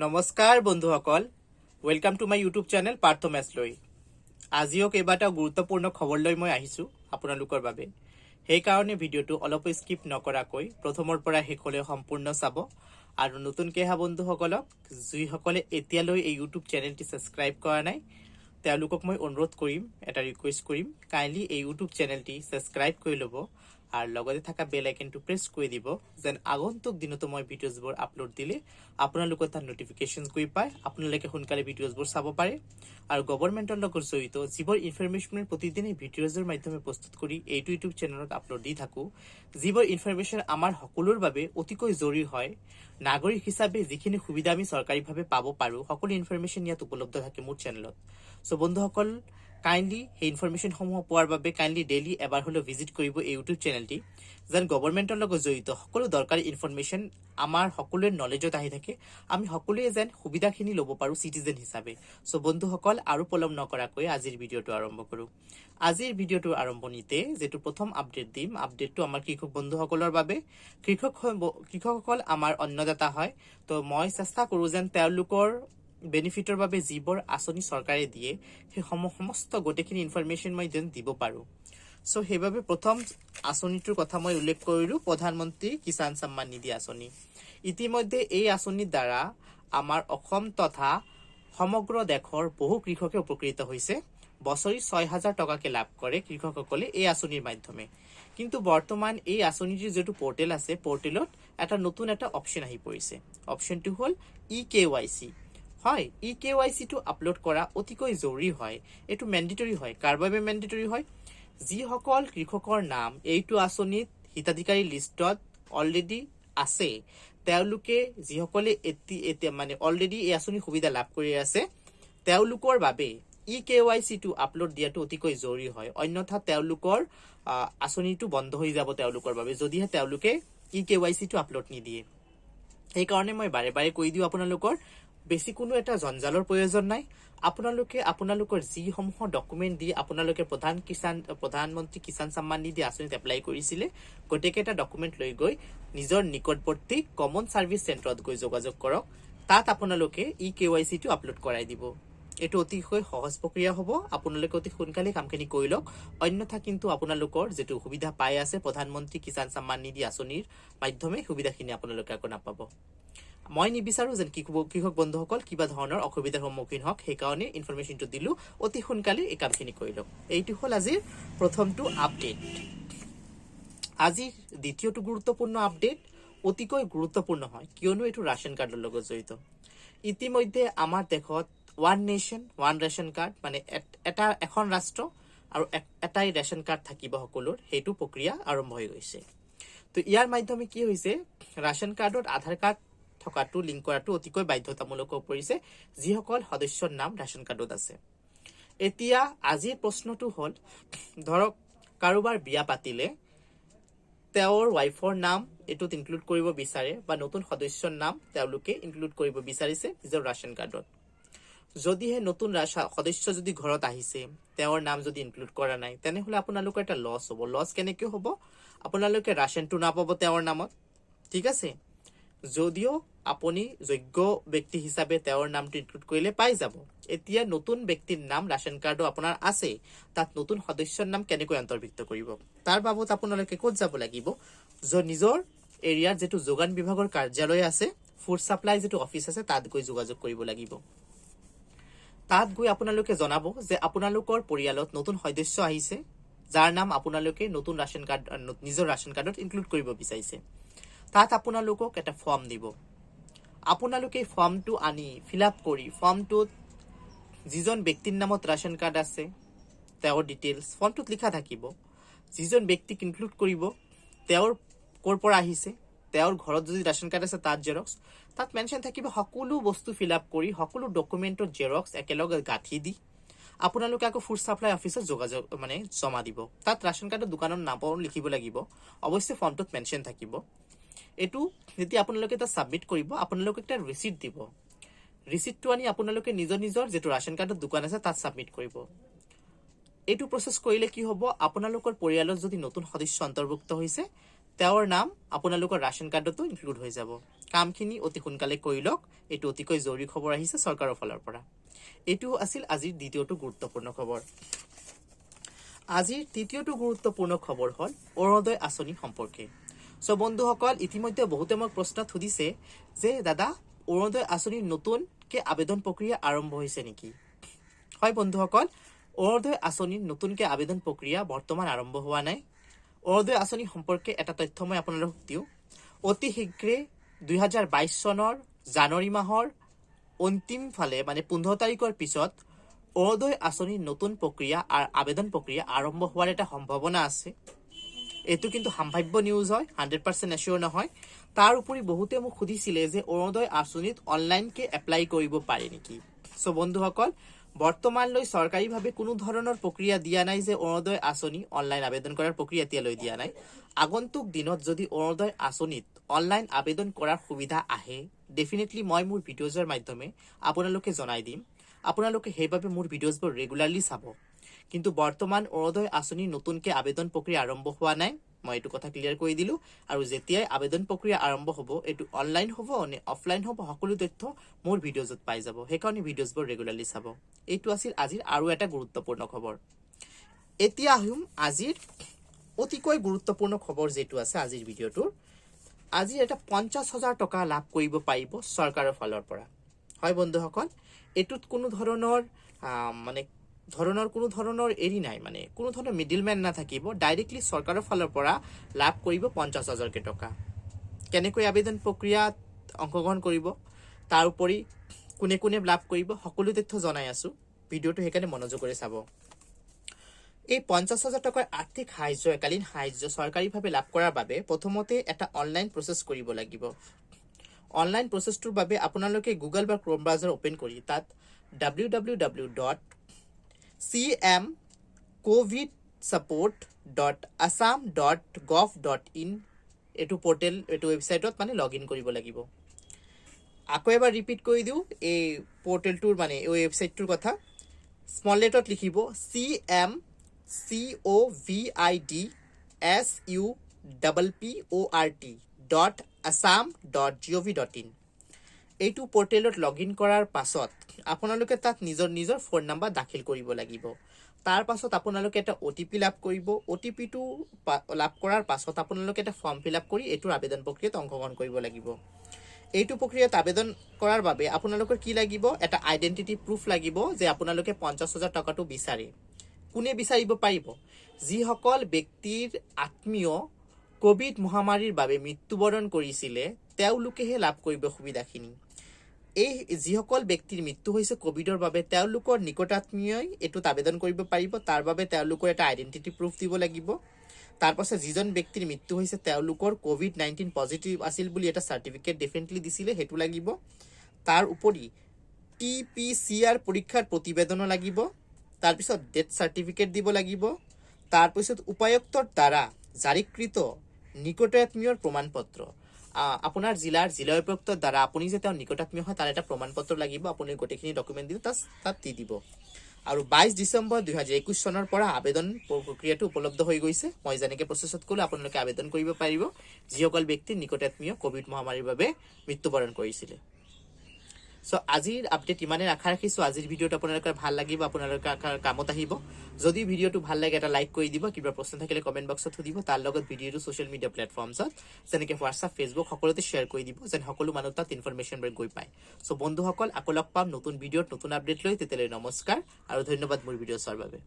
নমস্কাৰ বন্ধুসকল, welcome to my YouTube channel Partha মেছলৈ। আজিও কেইবাটাও গুৰুত্বপূৰ্ণ খবৰ লৈ মই আহিছোঁ আপোনালোকৰ বাবে। সেইকাৰণে ভিডিঅ'টো অলপ স্কিপ নকৰাকৈ প্ৰথমৰ পৰা শেষলৈ সম্পূৰ্ণ চাব। আৰু নতুনকৈ অহা বন্ধুসকলক, যিসকলে এতিয়ালৈ এই ইউটিউব চেনেলটি ছাবস্ক্ৰাইব কৰা নাই, তেওঁলোকক মই অনুৰোধ কৰিম, এটা ৰিকুৱেষ্ট কৰিম, কাইণ্ডলি এই ইউটিউব চেনেলটি ছাবস্ক্ৰাইব কৰি ল'ব আৰু লগতে থকা বেল আইকনটো প্ৰেছ কৰি দিব, যেন আগন্তুক দিনতো মই ভিডিঅ'জবোৰ আপলোড দিলে আপোনালোকৰ তাত নটিফিকেশ্যন গৈ পায়, আপোনালোকে সোনকালে ভিডিঅ'জবোৰ চাব পাৰে। আৰু গভৰ্ণমেণ্টৰ লগত জড়িত যিবোৰ ইনফৰমেশ্যন প্ৰতিদিনে ভিডিঅ'জৰ মাধ্যমে প্ৰস্তুত কৰি এইটো ইউটিউব চেনেলত আপলোড দি থাকোঁ, যিবোৰ ইনফৰমেশ্যন আমাৰ সকলোৰ বাবে অতিকৈ জৰুৰী হয়, নাগৰিক হিচাপে যিখিনি সুবিধা আমি চৰকাৰীভাৱে পাব পাৰোঁ, সকলো ইনফৰমেশ্যন ইয়াত উপলব্ধ থাকে মোৰ চেনেলত। চ' বন্ধুসকল, কাইণ্ডলি সেই ইনফৰমেশ্যনসমূহ পোৱাৰ বাবে কাইণ্ডলি ডেইলি এবাৰ হ'লেও ভিজিট কৰিব এই ইউটিউব চেনেলটি, যেন গভৰ্ণমেণ্টৰ লগত জড়িত সকলো দৰকাৰী ইনফৰমেশ্যন আমাৰ সকলোৰে নলেজত আহি থাকে, আমি সকলোৱে যেন সুবিধাখিনি ল'ব পাৰোঁ চিটিজেন হিচাপে। চ' বন্ধুসকল, আৰু পলম নকৰাকৈ আজিৰ ভিডিঅ'টো আৰম্ভ কৰোঁ। আজিৰ ভিডিঅ'টোৰ আৰম্ভণিতে যিটো প্ৰথম আপডেট দিম, আপডেটটো আমাৰ কৃষক বন্ধুসকলৰ বাবে। কৃষকসকল আমাৰ অন্নদাতা হয়, তো মই চেষ্টা কৰোঁ যেন তেওঁলোকৰ বেনিফিটৰ বাবে যিবোৰ আঁচনি চৰকাৰে দিয়ে, সেই সমস্ত গোটেইখিনি ইনফৰমেশ্যন মই যেন দিব পাৰোঁ। চ' সেইবাবে প্ৰথম আঁচনিটোৰ কথা মই উল্লেখ কৰিলোঁ, প্ৰধানমন্ত্ৰী কিষাণ সন্মান নিধি আঁচনি। ইতিমধ্যে এই আঁচনিৰ দ্বাৰা আমাৰ অসম তথা সমগ্ৰ দেশৰ বহু কৃষকে উপকৃত হৈছে। বছৰি 6,000 টকাকৈ লাভ কৰে কৃষকসকলে এই আঁচনিৰ মাধ্যমে। কিন্তু বৰ্তমান এই আঁচনিটিৰ যিটো পৰ্টেল আছে, পৰ্টেলত নতুন এটা অপশ্যন আহি পৰিছে। অপশ্যনটো হ'ল eKYC। হয়, eKYCটো আপলোড কৰা অতিকৈ জৰুৰী হয়, এইটো মেণ্ডেটৰী হয়। কাৰ বাবে মেণ্ডেটৰী হয়? যিসকল কৃষকৰ নাম এইটো আঁচনিত হিতাধিকাৰী লিষ্টত অলৰেডি আছে, তেওঁলোকে যিসকলে এতিয়া মানে অলৰেডি এই আঁচনিৰ সুবিধা লাভ কৰি আছে, তেওঁলোকৰ বাবে eKYCটো আপলোড দিয়াটো অতিকৈ জৰুৰী হয়। অন্যথা তেওঁলোকৰ আঁচনিটো বন্ধ হৈ যাব তেওঁলোকৰ বাবে, যদিহে তেওঁলোকে eKYCটো আপলোড নিদিয়ে। সেইকাৰণে মই বাৰে বাৰে কৈ দিওঁ আপোনালোকৰ, বেছি কোনো এটা জঞ্জালৰ প্ৰয়োজন নাই। আপোনালোকে আপোনালোকৰ যিসমূহ ডকুমেণ্ট দি আপোনালোকে প্ৰধানমন্ত্ৰী কিষাণ সন্মান নিধি আঁচনিত এপ্লাই কৰিছিলে, গোটেইকেইটা ডকুমেণ্ট লৈ গৈ নিজৰ নিকটৱৰ্তী কমন ছাৰ্ভিচ চেণ্টাৰত গৈ যোগাযোগ কৰক। তাত আপোনালোকে eKYCটো আপলোড কৰাই দিব। এইটো অতিকৈ সহজ প্ৰক্ৰিয়া হ'ব, আপোনালোকে অতি সোনকালে কামখিনি কৰি লওক। অন্যথা কিন্তু আপোনালোকৰ যিটো সুবিধা পাই আছে প্ৰধানমন্ত্ৰী কিষাণ সন্মান নিধি আঁচনিৰ মাধ্যমে, সুবিধাখিনি আপোনালোকে আকৌ নাপাব। মই নিবিচাৰোঁ যেন কৃষক বন্ধুসকল কিবা ধৰণৰ অসুবিধাৰ সন্মুখীন হওক, সেইকাৰণে ইনফৰমেশ্যনটো দিলোঁ, অতি সোনকালে এই কামখিনি কৰি লওক। এইটো হ'ল আজিৰ প্ৰথমটো আপডেট। আজিৰ দ্বিতীয়টো গুৰুত্বপূৰ্ণ আপডেট অতিকৈ গুৰুত্বপূৰ্ণ হয়, কিয়নো এইটো ৰেচন কাৰ্ডৰ লগত জড়িত। ইতিমধ্যে আমাৰ দেশত one nation one ration card, মানে এখন ৰাষ্ট্ৰ আৰু এটাই ৰেচন কাৰ্ড থাকিব সকলোৰ, সেইটো প্ৰক্ৰিয়া আৰম্ভ হৈ গৈছে। তো ইয়াৰ মাধ্যমে কি হৈছে, ৰেচন কাৰ্ডত আধাৰ কাৰ্ড থকাটো লিংক কৰাটো অতিকৈ বাধ্যতামূলক হৈ পৰিছে, যিসকল সদস্যৰ নাম ৰেচন কাৰ্ডত আছে। এতিয়া আজিৰ প্ৰশ্নটো হ'ল, ধৰক কাৰোবাৰ বিয়া পাতিলে, তেওঁৰ ৱাইফৰ নাম এইটোত ইনক্লুড কৰিব বিচাৰে, বা নতুন সদস্যৰ নাম তেওঁলোকে ইনক্লুড কৰিব বিচাৰিছে নিজৰ ৰেচন কাৰ্ডত। যদিহে নতুন সদস্য যদি ঘৰত আহিছে, তেওঁৰ নাম যদি ইনক্লুড কৰা নাই, তেনেহ'লে আপোনালোকৰ এটা লছ হ'ব। লছ কেনেকৈ হ'ব? আপোনালোকে ৰেচনটো নাপাব তেওঁৰ নামত, ঠিক আছে। যদিও আপুনি যোগ্য ব্যক্তি হিচাপে তেওঁৰ নামটো ইনক্লুড কৰিলে পাই যাব। এতিয়া নতুন ব্যক্তিৰ নাম ৰেচন কাৰ্ডো আপোনাৰ আছে, তাত নতুন সদস্যৰ নাম কেনেকৈ অন্তৰ্ভুক্ত কৰিব? তাৰ বাবদ আপোনালোকে ক'ত যাব লাগিব? নিজৰ এৰিয়াৰ যিটো যোগান বিভাগৰ কাৰ্যালয় আছে, ফুড ছাপ্লাই যিটো অফিচ আছে, তাত গৈ যোগাযোগ কৰিব লাগিব। তাত গৈ আপোনালোকে জনাব যে আপোনালোকৰ পৰিয়ালত নতুন সদস্য আহিছে, যাৰ নাম আপোনালোকে নতুন ৰেচন কাৰ্ড নিজৰ ৰেচন কাৰ্ডত ইনক্লুড কৰিব বিচাৰিছে। তাত আপোনালোকক এটা ফৰ্ম দিব। আপোনালোকে ফৰ্মটো আনি ফিল আপ কৰি, ফৰ্মটোত যিজন ব্যক্তিৰ নামত ৰেচন কাৰ্ড আছে তেওঁৰ ডিটেইলছ ফৰ্মটোত লিখা থাকিব। যিজন ব্যক্তিক ইনক্লুড কৰিব, তেওঁৰ ক'ৰ পৰা আহিছে, তেওঁৰ ঘৰত যদি ৰেচন কাৰ্ড আছে তাত জেৰক্স, তাত মেনশ্যন থাকিব। সকলো বস্তু ফিল আপ কৰি, সকলো ডকুমেণ্টৰ জেৰক্স একেলগে গাঁঠি দি আপোনালোকে আকৌ ফুড ছাপ্লাই অফিচত জমা দিব। তাত ৰেচন কাৰ্ডৰ দোকানৰ নামো লিখিব লাগিব, অৱশ্যে ফৰ্মটোত মেনশ্যন থাকিব। এইটো যেতিয়া আপোনালোকে তাত ছাবমিট কৰিব, আপোনালোকে এটা ৰিচিপ্ট দিব। ৰিচিপ্টটো আনি আপোনালোকে নিজৰ যিটো ৰেচন কাৰ্ডৰ দোকান আছে তাত ছাবমিট কৰিব। এইটো প্ৰচেছ কৰিলে কি হ'ব, আপোনালোকৰ পৰিয়ালত যদি নতুন সদস্য অন্তৰ্ভুক্ত হৈছে, তেওঁৰ নাম আপোনালোকৰ ৰাশন কাৰ্ডতো ইনক্লুড হৈ যাব। কামখিনি অতি সোনকালে কৰি লওক। এইটো অতিকৈ জৰুৰী খবৰ আহিছে চৰকাৰৰ ফালৰ পৰা। এইটো আছিল আজিৰ দ্বিতীয়টো গুৰুত্বপূৰ্ণ খবৰ। আজিৰ তৃতীয়টো গুৰুত্বপূৰ্ণ খবৰ হ'ল অৰুণোদয় আঁচনি সম্পৰ্কে। সো বন্ধুসকল, ইতিমধ্যে বহুতে মোক প্ৰশ্ন সুধিছে যে দাদা, অৰুণোদয় আঁচনিৰ নতুনকে আবেদন প্ৰক্ৰিয়া আৰম্ভ হৈছে নেকি? হয় বন্ধুসকল, অৰুণোদয় আঁচনিৰ নতুনকে আবেদন প্ৰক্ৰিয়া বৰ্তমান আৰম্ভ হোৱা নাই। অৰুণোদয় আঁচনি সম্পৰ্কে এটা তথ্য মই আপোনালোকক দিওঁ। অতি শীঘ্ৰে 2022 চনৰ জানুৱাৰী মাহৰ অন্তিম ফালে মানে 15 তাৰিখৰ পিছত অৰুণোদয় আঁচনিৰ নতুন প্ৰক্ৰিয়া আৰু আবেদন প্ৰক্ৰিয়া আৰম্ভ হোৱাৰ এটা সম্ভাৱনা আছে। এইটো কিন্তু সাম্ভাব্য নিউজ হয়, 100% এচিয়ৰ নহয়। তাৰ উপৰি বহুতে মোক সুধিছিলে যে অৰুণোদয় আঁচনিত অনলাইনকে এপ্লাই কৰিব পাৰে নেকি? সো বন্ধুসকল, বৰ্তমানলৈ চৰকাৰীভাৱে কোনো ধৰণৰ প্ৰক্ৰিয়া দিয়া নাই যে অৰুণোদয় আঁচনি অনলাইন আবেদন কৰাৰ প্ৰক্ৰিয়া এতিয়ালৈ দিয়া নাই। আগন্তুক দিনত যদি অৰুণোদয় আঁচনিত অনলাইন আবেদন কৰাৰ সুবিধা আহে, ডেফিনেটলি মই মোৰ ভিডিঅ'জৰ মাধ্যমে আপোনালোকে জনাই দিম। আপোনালোকে সেইবাবে মোৰ ভিডিঅ'জবোৰ ৰেগুলাৰলি চাব। কিন্তু বৰ্তমান অৰুণোদয় আঁচনিৰ নতুনকে আবেদন প্ৰক্ৰিয়া আৰম্ভ হোৱা নাই। মই এইটো কথা ক্লিয়াৰ কৰি দিলোঁ। আৰু যেতিয়াই আবেদন প্ৰক্ৰিয়া আৰম্ভ হ'ব, এইটো অনলাইন হ'ব নে অফলাইন হ'ব, সকলো তথ্য মোৰ ভিডিঅ'জত পাই যাব। সেইকাৰণে ভিডিঅ'জবোৰ ৰেগুলাৰলি চাব। এইটো আছিল আজিৰ আৰু এটা গুৰুত্বপূৰ্ণ খবৰ। এতিয়া আহিম আজিৰ অতিকৈ গুৰুত্বপূৰ্ণ খবৰ যিটো আছে আজিৰ ভিডিঅ'টোৰ। আজি এটা 50,000 টকা লাভ কৰিব পাৰিব চৰকাৰৰ ফালৰ পৰা। হয় বন্ধুসকল, এইটোত কোনো ধৰণৰ কোনো ধৰণৰ এৰি নাই, মানে কোনো ধৰণৰ মিডিলমেন নাথাকিব। ডাইৰেক্টলি চৰকাৰৰ ফালৰ পৰা লাভ কৰিব 50,000 টকা। কেনেকৈ আবেদন প্ৰক্ৰিয়াত অংশগ্ৰহণ কৰিব, তাৰ উপৰি কোনে কোনে লাভ কৰিব, সকলো তথ্য জনাই আছো। ভিডিঅ'টো সেইকাৰণে মনোযোগেৰে চাব। এই 50,000 টকাৰ আৰ্থিক সাহায্য, একালীন সাহায্য চৰকাৰীভাৱে লাভ কৰাৰ বাবে প্ৰথমতে এটা অনলাইন প্ৰচেছ কৰিব লাগিব। অনলাইন প্ৰচেছটোৰ বাবে আপোনালোকে গুগল বা ক্ৰোম ব্ৰাউজাৰ অপেন কৰি তাত www.cmcovidsupport.assam.gov.in এইটো ৱেবছাইটত মানে লগ ইন কৰিব লাগিব। আকৌ এবাৰ ৰিপিট কৰি দিওঁ এই পৰ্টেলটোৰ মানে এই ৱেবছাইটটোৰ কথা। স্মল লেটাৰত লিখিব cmcovidsupport.assam.gov.in। এইটো পৰ্টেলত লগ ইন কৰাৰ পাছত আপোনালোকে তাত নিজৰ ফোন নাম্বাৰ দাখিল কৰিব লাগিব। তাৰ পাছত আপোনালোকে এটা OTP লাভ কৰিব। OTPটো লাভ কৰাৰ পাছত আপোনালোকে এটা ফৰ্ম ফিল আপ কৰি এইটোৰ আবেদন প্ৰক্ৰিয়াত অংশগ্ৰহণ কৰিব লাগিব। এইটো প্ৰক্ৰিয়াত আবেদন কৰাৰ বাবে আপোনালোকৰ কি লাগিব? এটা আইডেন্টিটি প্ৰুফ লাগিব যে আপোনালোকে 50,000 টকাটো বিচাৰে। কোনে বিচাৰিব পাৰিব? যিসকল ব্যক্তিৰ আত্মীয় কোভিড মহামাৰীৰ বাবে মৃত্যুবৰণ কৰিছিলে তেওঁলোকেহে লাভ কৰিব সুবিধাখিনি। এই যিসকল ব্যক্তিৰ মৃত্যু হৈছে কোভিডৰ বাবে, তেওঁলোকৰ নিকটাত্মীয়ই এইটোত আবেদন কৰিব পাৰিব। তাৰ বাবে তেওঁলোকৰ এটা আইডেন্টিটি প্ৰুফ দিব লাগিব। তাৰ পাছত যিজন ব্যক্তিৰ মৃত্যু হৈছে তেওঁলোকৰ COVID-19 পজিটিভ আছিল বুলি এটা চাৰ্টিফিকেট ডেফিনেটলি দিছিলে, সেইটো লাগিব। তাৰ উপৰি TPCR পৰীক্ষাৰ প্ৰতিবেদনো লাগিব। তাৰপিছত ডেথ চাৰ্টিফিকেট দিব লাগিব। তাৰপিছত উপায়ুক্তৰ দ্বাৰা জাৰিকৃত নিকটাত্মীয়ৰ প্ৰমাণপত্ৰ, আপোনাৰ জিলা উপায়ুক্তৰ দ্বাৰা আপুনি যে তেওঁৰ নিকটাত্মীয় হয় তাৰ এটা প্ৰমাণপত্ৰ লাগিব। আপুনি গোটেইখিনি ডকুমেণ্ট দি তাত দি দিব। আৰু 22 ডিচেম্বৰ 2021 চনৰ পৰা আবেদন প্ৰক্ৰিয়াটো উপলব্ধ হৈ গৈছে। মই যেনেকৈ প্ৰচেছত ক'লো আপোনালোকে আবেদন কৰিব পাৰিব যিসকল ব্যক্তিৰ নিকটাত্মীয় কোভিড মহামাৰীৰ বাবে মৃত্যুবৰণ কৰিছিলে। সো আজিৰ আপডেট ইমানে আশা ৰাখিছোঁ আজিৰ ভিডিঅ'টো আপোনালোকৰ ভাল লাগিব, আপোনালোকৰ কামত আহিব। যদি ভিডিঅ'টো ভাল লাগে এটা লাইক কৰি দিব। কিবা প্ৰশ্ন থাকিলে কমেণ্ট বক্সত সুধিব। তাৰ লগত ভিডিঅ'টো ছ'চিয়েল মিডিয়া প্লেটফৰ্মছত যেনেকৈ হোৱাটছআপ, ফেচবুক সকলোতে শ্বেয়াৰ কৰি দিব, যেন সকলো মানুহ তাত ইনফৰমেশ্যনবোৰ গৈ পায়। সো বন্ধুসকল, আকৌ লগ পাম নতুন ভিডিঅ'ত নতুন আপডেট লৈ। তেতিয়ালৈ নমস্কাৰ আৰু ধন্যবাদ মোৰ ভিডিঅ' চোৱাৰ বাবে।